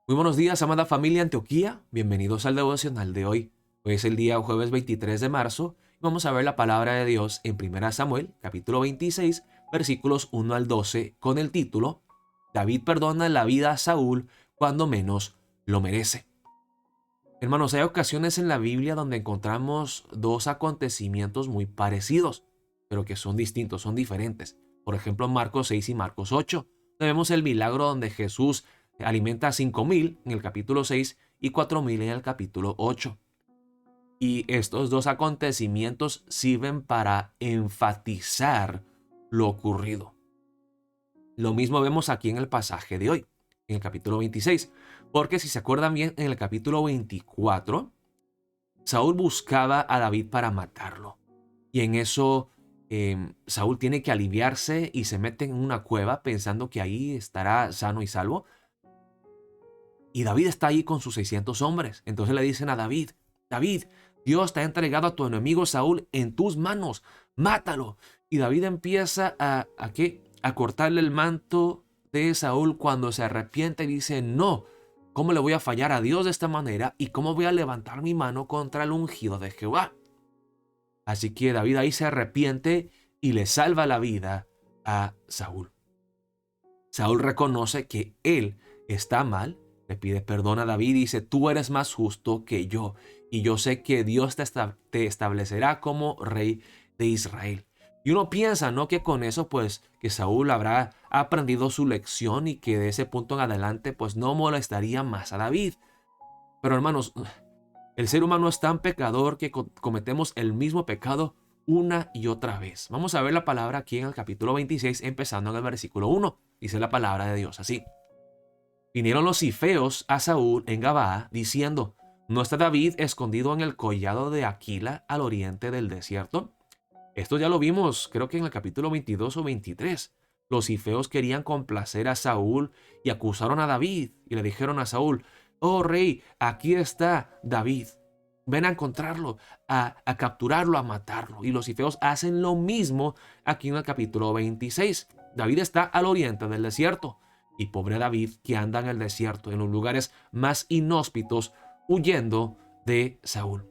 Muy buenos días, amada familia Antioquía. Bienvenidos al devocional de hoy. Hoy es el día jueves 23 de marzo y vamos a ver la palabra de Dios en 1 Samuel, capítulo 26, versículos 1 al 12, con el título David perdona la vida a Saúl cuando menos lo merece. Hermanos, hay ocasiones en la Biblia donde encontramos dos acontecimientos muy parecidos, pero que son distintos, son diferentes. Por ejemplo, Marcos 6 y Marcos 8. Vemos el milagro donde Jesús alimenta a 5,000 en el capítulo 6 y 4,000 en el capítulo 8. Y estos dos acontecimientos sirven para enfatizar lo ocurrido. Lo mismo vemos aquí en el pasaje de hoy, en el capítulo 26, porque si se acuerdan bien, en el capítulo 24, Saúl buscaba a David para matarlo. Y en eso Saúl tiene que aliviarse y se mete en una cueva pensando que ahí estará sano y salvo. Y David está ahí con sus 600 hombres. Entonces le dicen a David, David, Dios te ha entregado a tu enemigo Saúl en tus manos, mátalo. Y David empieza a cortarle el manto de Saúl cuando se arrepiente y dice, no, ¿cómo le voy a fallar a Dios de esta manera? ¿Y cómo voy a levantar mi mano contra el ungido de Jehová? Así que David ahí se arrepiente y le salva la vida a Saúl. Saúl reconoce que él está mal, le pide perdón a David y dice, tú eres más justo que yo, y yo sé que Dios te establecerá como rey de Israel. Y uno piensa, ¿no? Que con eso, pues, que Saúl habrá aprendido su lección y que de ese punto en adelante, pues, no molestaría más a David. Pero hermanos, el ser humano es tan pecador que cometemos el mismo pecado una y otra vez. Vamos a ver la palabra aquí en el capítulo 26, empezando en el versículo 1. Dice la palabra de Dios así. Vinieron los cifeos a Saúl en Gabaa, diciendo, ¿no está David escondido en el collado de Aquila al oriente del desierto? Esto ya lo vimos, creo que en el capítulo 22 o 23. Los cifeos querían complacer a Saúl y acusaron a David y le dijeron a Saúl, oh rey, aquí está David. Ven a encontrarlo, a capturarlo, a matarlo. Y los cifeos hacen lo mismo aquí en el capítulo 26. David está al oriente del desierto. Y pobre David que anda en el desierto, en los lugares más inhóspitos, huyendo de Saúl.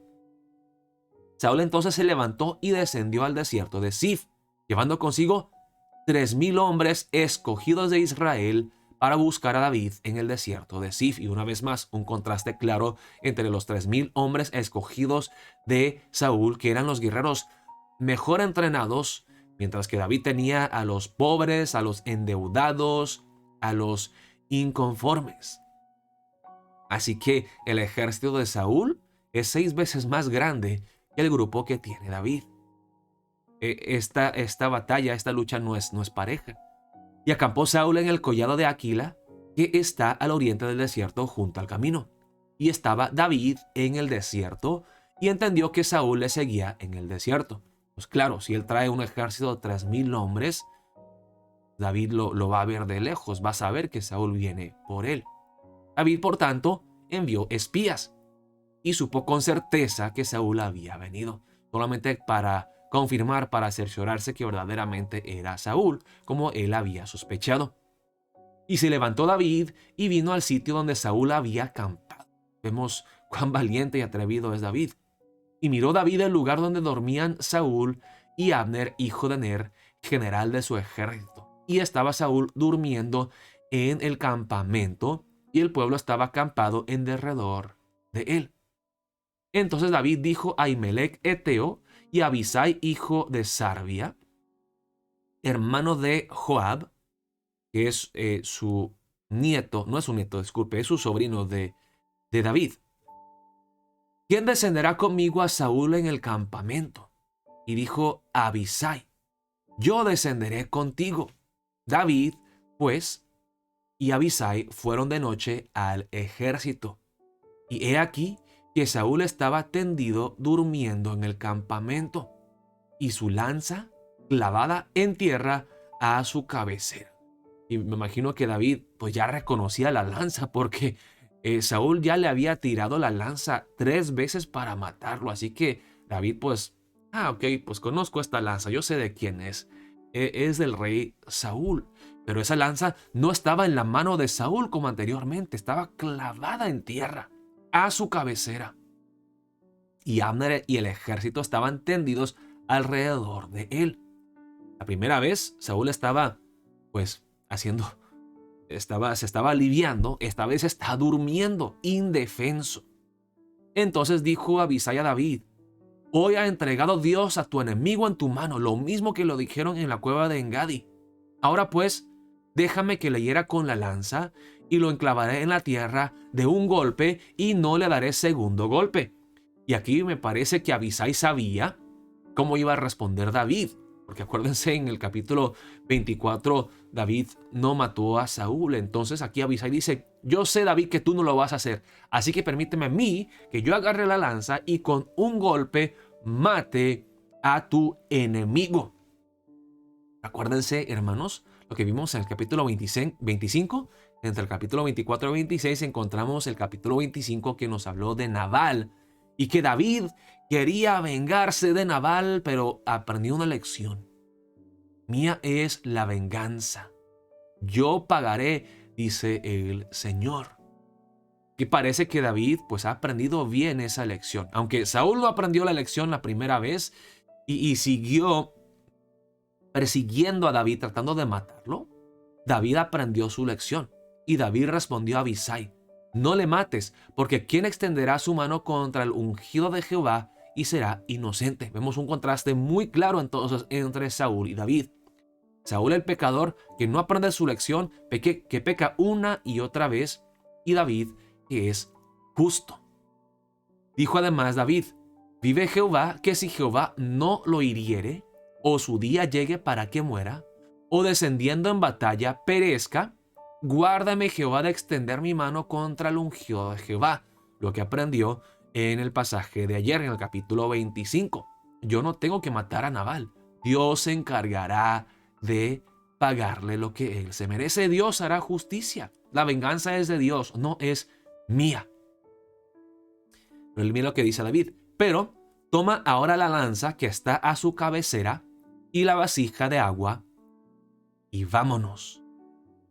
Saúl entonces se levantó y descendió al desierto de Zif, llevando consigo 3,000 hombres escogidos de Israel para buscar a David en el desierto de Zif. Y una vez más, un contraste claro entre los 3,000 hombres escogidos de Saúl, que eran los guerreros mejor entrenados, mientras que David tenía a los pobres, a los endeudados, a los inconformes. Así que el ejército de Saúl es 6 veces más grande que el grupo que tiene David. Esta batalla, esta lucha no es pareja. Y acampó Saúl en el collado de Aquila, que está al oriente del desierto junto al camino. Y estaba David en el desierto y entendió que Saúl le seguía en el desierto. Pues claro, si él trae un ejército de 3,000 hombres, David lo va a ver de lejos, va a saber que Saúl viene por él. David, por tanto, envió espías y supo con certeza que Saúl había venido, solamente para confirmar, para cerciorarse que verdaderamente era Saúl, como él había sospechado. Y se levantó David y vino al sitio donde Saúl había acampado. Vemos cuán valiente y atrevido es David. Y miró David el lugar donde dormían Saúl y Abner, hijo de Ner, general de su ejército. Y estaba Saúl durmiendo en el campamento, y el pueblo estaba acampado en derredor de él. Entonces David dijo a Ahimelech Eteo y a Abisai, hijo de Sarbia, hermano de Joab, que es su nieto, no es su nieto, disculpe, es su sobrino de David. ¿Quién descenderá conmigo a Saúl en el campamento? Y dijo Abisai, yo descenderé contigo. David, pues, y Abisai fueron de noche al ejército. Y he aquí que Saúl estaba tendido durmiendo en el campamento, y su lanza clavada en tierra a su cabecera. Y me imagino que David pues ya reconocía la lanza porque Saúl ya le había tirado la lanza 3 veces para matarlo. Así que David pues, ok, pues conozco esta lanza, yo sé de quién es. Es del rey Saúl. Pero esa lanza no estaba en la mano de Saúl como anteriormente, estaba clavada en tierra, a su cabecera. Y Abner y el ejército estaban tendidos alrededor de él. La primera vez Saúl estaba, pues, se estaba aliviando, esta vez está durmiendo, indefenso. Entonces dijo Abisai a David: hoy ha entregado Dios a tu enemigo en tu mano, lo mismo que lo dijeron en la cueva de Engadi. Ahora pues, déjame que le hiera con la lanza y lo enclavaré en la tierra de un golpe y no le daré segundo golpe. Y aquí me parece que Abisai sabía cómo iba a responder David, porque acuérdense, en el capítulo 24 David no mató a Saúl. Entonces aquí Abisai dice: yo sé, David, que tú no lo vas a hacer, así que permíteme a mí que yo agarre la lanza y con un golpe mate a tu enemigo. Acuérdense, hermanos, lo que vimos en el capítulo 25. Entre el capítulo 24 y 26 encontramos el capítulo 25 que nos habló de Nabal y que David quería vengarse de Nabal, pero aprendió una lección. Mía es la venganza. Yo pagaré, dice el Señor. Y parece que David pues ha aprendido bien esa lección. Aunque Saúl no aprendió la lección la primera vez y siguió persiguiendo a David tratando de matarlo, David aprendió su lección. Y David respondió a Abisai: no le mates, porque ¿quién extenderá su mano contra el ungido de Jehová y será inocente? Vemos un contraste muy claro entonces entre Saúl y David. Saúl, el pecador que no aprende su lección, que peca una y otra vez, y David, que es justo. Dijo además David: vive Jehová, que si Jehová no lo hiriere, o su día llegue para que muera, o descendiendo en batalla perezca, guárdame Jehová de extender mi mano contra el ungido de Jehová. Lo que aprendió en el pasaje de ayer, en el capítulo 25. Yo no tengo que matar a Nabal. Dios se encargará de pagarle lo que él se merece. Dios hará justicia. La venganza es de Dios, no es mía. Pero mira lo que dice David: pero toma ahora la lanza que está a su cabecera y la vasija de agua y vámonos.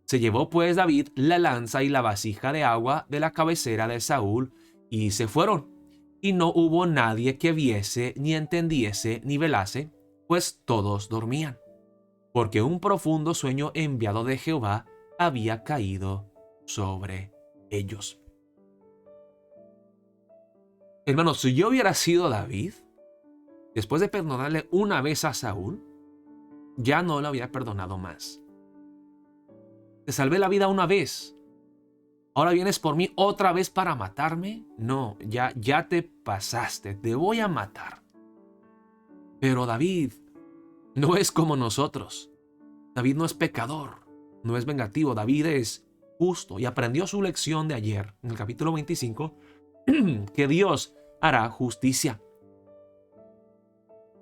Se llevó pues David la lanza y la vasija de agua de la cabecera de Saúl y se fueron. Y no hubo nadie que viese, ni entendiese, ni velase, pues todos dormían, porque un profundo sueño enviado de Jehová había caído sobre ellos. Hermanos, si yo hubiera sido David, después de perdonarle una vez a Saúl, ya no lo había perdonado más. Te salvé la vida una vez. ¿Ahora vienes por mí otra vez para matarme? No, ya te pasaste, te voy a matar. Pero David no es como nosotros. David no es pecador, no es vengativo. David es justo y aprendió su lección de ayer, en el capítulo 25, que Dios hará justicia.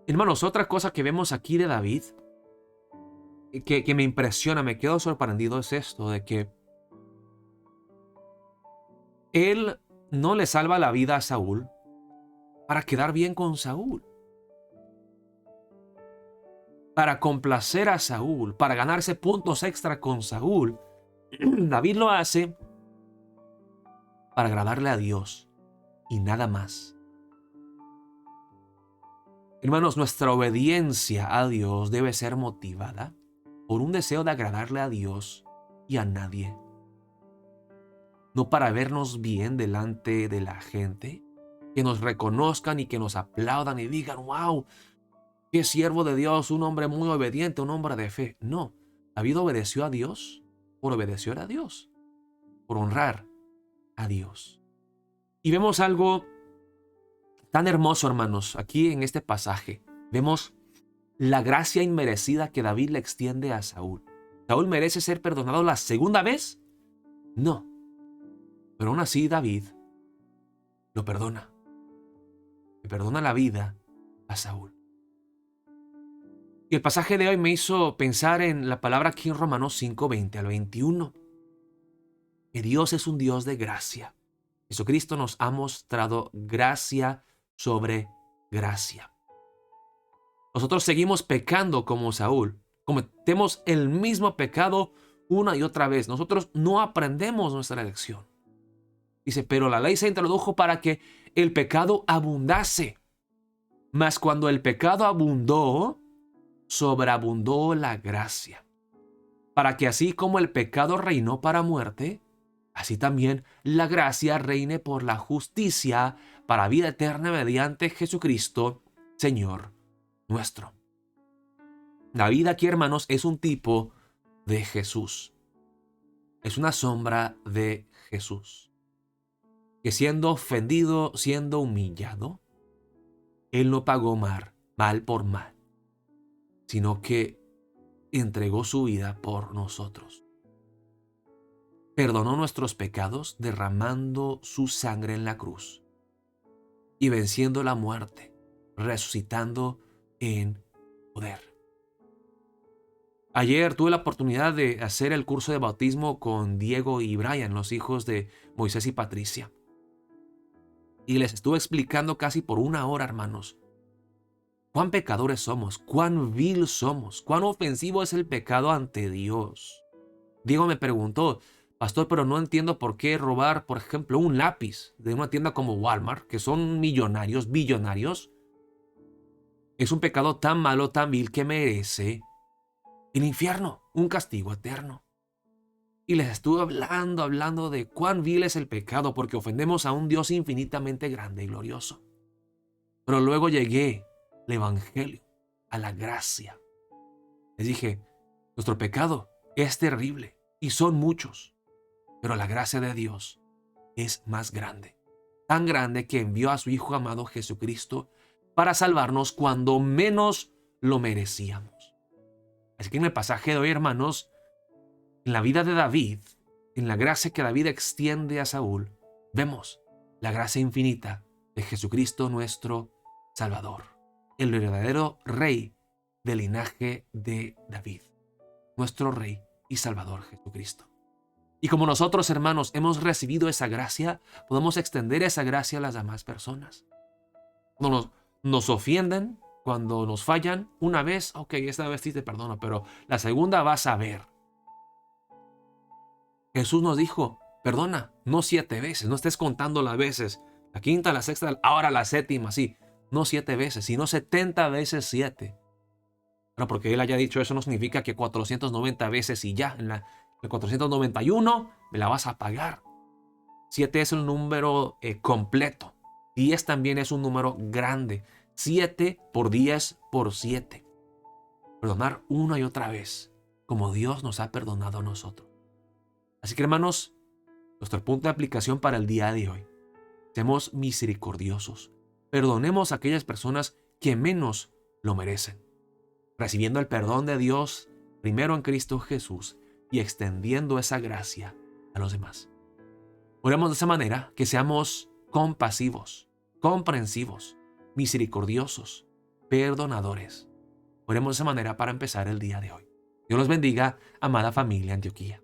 Hermanos, otra cosa que vemos aquí de David, que me impresiona, me quedo sorprendido, es esto de que él no le salva la vida a Saúl para quedar bien con Saúl, para complacer a Saúl, para ganarse puntos extra con Saúl. David lo hace para agradarle a Dios y nada más. Hermanos, nuestra obediencia a Dios debe ser motivada por un deseo de agradarle a Dios y a nadie. No para vernos bien delante de la gente, que nos reconozcan y que nos aplaudan y digan: wow, qué siervo de Dios, un hombre muy obediente, un hombre de fe. No, David obedeció a Dios por obedecer a Dios, por honrar a Dios. Y vemos algo tan hermoso, hermanos, aquí en este pasaje. Vemos la gracia inmerecida que David le extiende a Saúl. ¿Saúl merece ser perdonado la segunda vez? No. Pero aún así David lo perdona. Le perdona la vida a Saúl. Y el pasaje de hoy me hizo pensar en la palabra aquí en Romanos 5, 20 al 21. Que Dios es un Dios de gracia. Jesucristo nos ha mostrado gracia sobre gracia. Nosotros seguimos pecando como Saúl, Cometemos el mismo pecado una y otra vez. Nosotros no aprendemos nuestra lección. Dice, pero la ley se introdujo para que el pecado abundase. Mas cuando el pecado abundó, sobreabundó la gracia. Para que así como el pecado reinó para muerte, así también la gracia reine por la justicia para vida eterna mediante Jesucristo, Señor nuestro. La vida aquí, hermanos, es un tipo de Jesús. Es una sombra de Jesús. Que siendo ofendido, siendo humillado, Él no pagó mal por mal, sino que entregó su vida por nosotros. Perdonó nuestros pecados derramando su sangre en la cruz y venciendo la muerte, resucitando en poder. Ayer tuve la oportunidad de hacer el curso de bautismo con Diego y Brian, los hijos de Moisés y Patricia. Y les estuve explicando casi por 1 hora, hermanos, cuán pecadores somos, cuán vil somos, cuán ofensivo es el pecado ante Dios. Diego me preguntó, pastor, pero no entiendo por qué robar, por ejemplo, un lápiz de una tienda como Walmart, que son millonarios, billonarios, es un pecado tan malo, tan vil que merece el infierno, un castigo eterno. Y les estuve hablando de cuán vil es el pecado porque ofendemos a un Dios infinitamente grande y glorioso. Pero luego llegué al Evangelio, a la gracia. Les dije, nuestro pecado es terrible y son muchos, pero la gracia de Dios es más grande. Tan grande que envió a su Hijo amado Jesucristo para salvarnos cuando menos lo merecíamos. Así que en el pasaje de hoy, hermanos, en la vida de David, en la gracia que David extiende a Saúl, vemos la gracia infinita de Jesucristo nuestro Salvador, el verdadero Rey del linaje de David, nuestro Rey y Salvador Jesucristo. Y como nosotros, hermanos, hemos recibido esa gracia, podemos extender esa gracia a las demás personas. Cuando nos ofenden, cuando nos fallan, una vez, ok, esta vez sí te perdono, pero la segunda vas a ver. Jesús nos dijo, perdona, no 7 veces, no estés contando las veces, la quinta, la sexta, ahora la séptima, sí, no 7 veces, sino 70 veces 7. Pero porque Él haya dicho eso no significa que 490 veces y ya, en la 491 me la vas a pagar. 7 es un número completo, 10 también es un número grande, 7 por 10 por 7. Perdonar una y otra vez, como Dios nos ha perdonado a nosotros. Así que, hermanos, nuestro punto de aplicación para el día de hoy. Seamos misericordiosos. Perdonemos a aquellas personas que menos lo merecen, recibiendo el perdón de Dios primero en Cristo Jesús y extendiendo esa gracia a los demás. Oremos de esa manera, que seamos compasivos, comprensivos, misericordiosos, perdonadores. Oremos de esa manera para empezar el día de hoy. Dios los bendiga, amada familia Antioquía.